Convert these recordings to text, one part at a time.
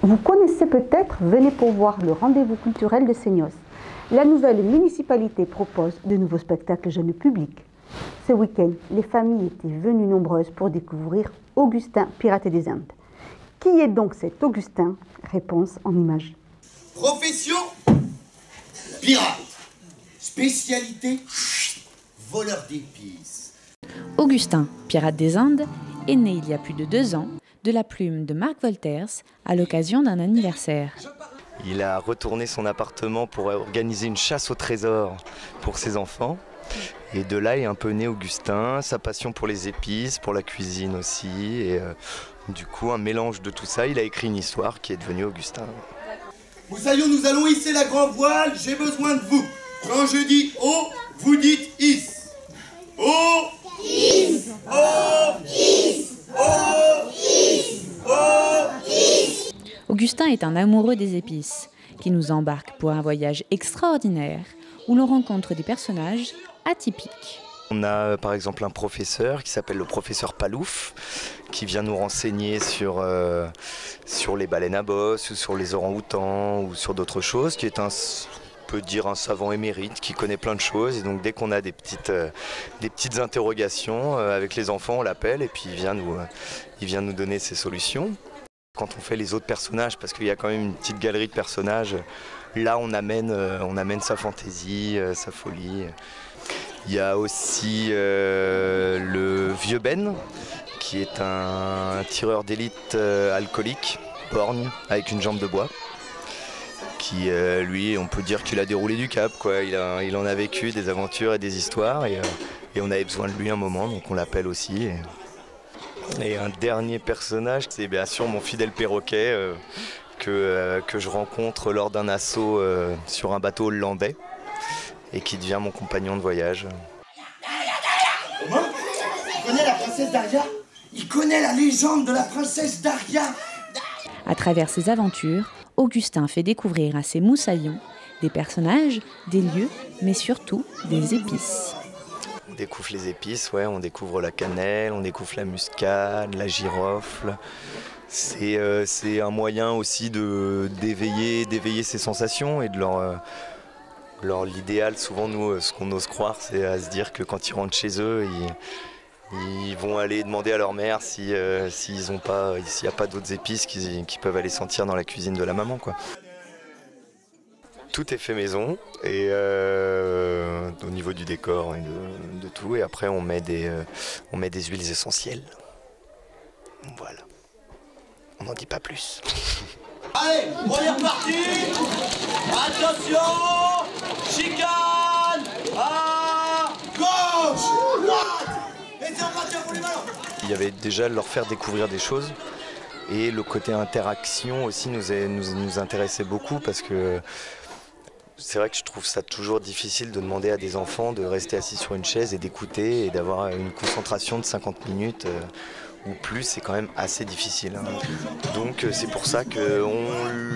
Vous connaissez peut-être, venez pour voir le rendez-vous culturel de Seignos. La nouvelle municipalité propose de nouveaux spectacles jeunes publics. Ce week-end, les familles étaient venues nombreuses pour découvrir Augustin, pirate des Indes. Qui est donc cet Augustin? Réponse en images. Profession pirate. Spécialité voleur d'épices. Augustin, pirate des Indes, est né il y a plus de 2 ans de la plume de Marc Wolters à l'occasion d'un anniversaire. Il a retourné son appartement pour organiser une chasse au trésor pour ses enfants. Et de là est un peu né Augustin, sa passion pour les épices, pour la cuisine aussi. Et du coup, un mélange de tout ça, il a écrit une histoire qui est devenue Augustin. Moussaillon, nous allons hisser la grand voile, j'ai besoin de vous. Quand je dis oh, vous dites hisse. Oh, hisse. Oh, hisse. Oh, hisse. Oh, hisse. Augustin est un amoureux des épices qui nous embarque pour un voyage extraordinaire où l'on rencontre des personnages atypiques. On a par exemple un professeur qui s'appelle le professeur Palouf qui vient nous renseigner sur les baleines à bosse ou sur les orang-outans ou sur d'autres choses, qui est un savant émérite qui connaît plein de choses. Et donc dès qu'on a des petites interrogations avec les enfants, on l'appelle et puis il vient nous donner ses solutions. Quand on fait les autres personnages, parce qu'il y a quand même une petite galerie de personnages, là on amène sa fantaisie, sa folie. Il y a aussi le vieux Ben, qui est un tireur d'élite alcoolique, borgne, avec une jambe de bois. Qui, lui, on peut dire qu'il a déroulé du cap, quoi. Il en a vécu des aventures et des histoires, et on avait besoin de lui un moment, donc on l'appelle aussi. Et un dernier personnage, c'est bien sûr mon fidèle perroquet que je rencontre lors d'un assaut sur un bateau hollandais et qui devient mon compagnon de voyage. Comment ? Il connaît la princesse Daria ? Il connaît la légende de la princesse Daria ? À travers ses aventures, Augustin fait découvrir à ses moussaillons des personnages, des lieux, mais surtout des épices. On découvre les épices, ouais, on découvre la cannelle, on découvre la muscade, la girofle. C'est un moyen aussi d'éveiller ses sensations et de l'idéal, souvent nous, ce qu'on ose croire, c'est à se dire que quand ils rentrent chez eux, ils vont aller demander à leur mère s'il n'y a pas d'autres épices qu'ils peuvent aller sentir dans la cuisine de la maman, quoi. Tout est fait maison et au niveau du décor et de tout. Et après on met des huiles essentielles. Voilà. On n'en dit pas plus. Allez, on est reparti. Attention, chicane, à gauche, droite. Et c'est reparti, pour les ballons. Il y avait déjà leur faire découvrir des choses. Et le côté interaction aussi nous intéressait beaucoup parce que c'est vrai que je trouve ça toujours difficile de demander à des enfants de rester assis sur une chaise et d'écouter et d'avoir une concentration de 50 minutes ou plus, c'est quand même assez difficile. Donc c'est pour ça qu'on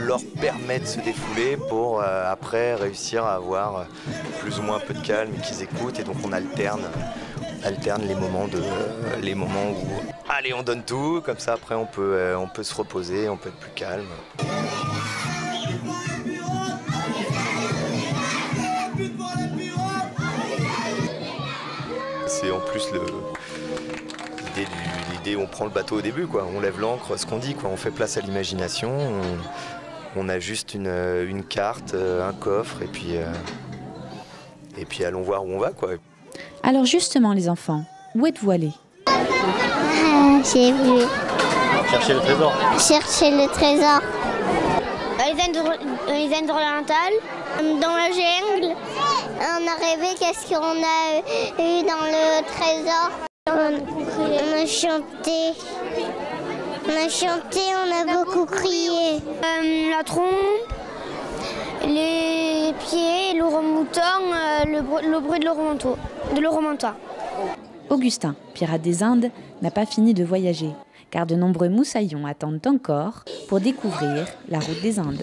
leur permet de se défouler pour après réussir à avoir plus ou moins un peu de calme et qu'ils écoutent. Et donc on alterne les moments où allez on donne tout, comme ça après on peut se reposer, on peut être plus calme. C'est en plus l'idée où on prend le bateau au début, quoi. On lève l'ancre, ce qu'on dit, quoi. On fait place à l'imagination, on a juste une carte, un coffre et puis allons voir où on va, quoi. Alors justement les enfants, où êtes-vous allés? J'ai vu. Chercher le trésor. Chercher le trésor. Les Indes orientales, dans la jungle. On a rêvé qu'est-ce qu'on a eu dans le trésor. On a chanté. On a beaucoup crié. La trompe, les pieds, l'orang-outan, le bruit de l'oromantois. Augustin, pirate des Indes, n'a pas fini de voyager, car de nombreux moussaillons attendent encore pour découvrir la route des Indes.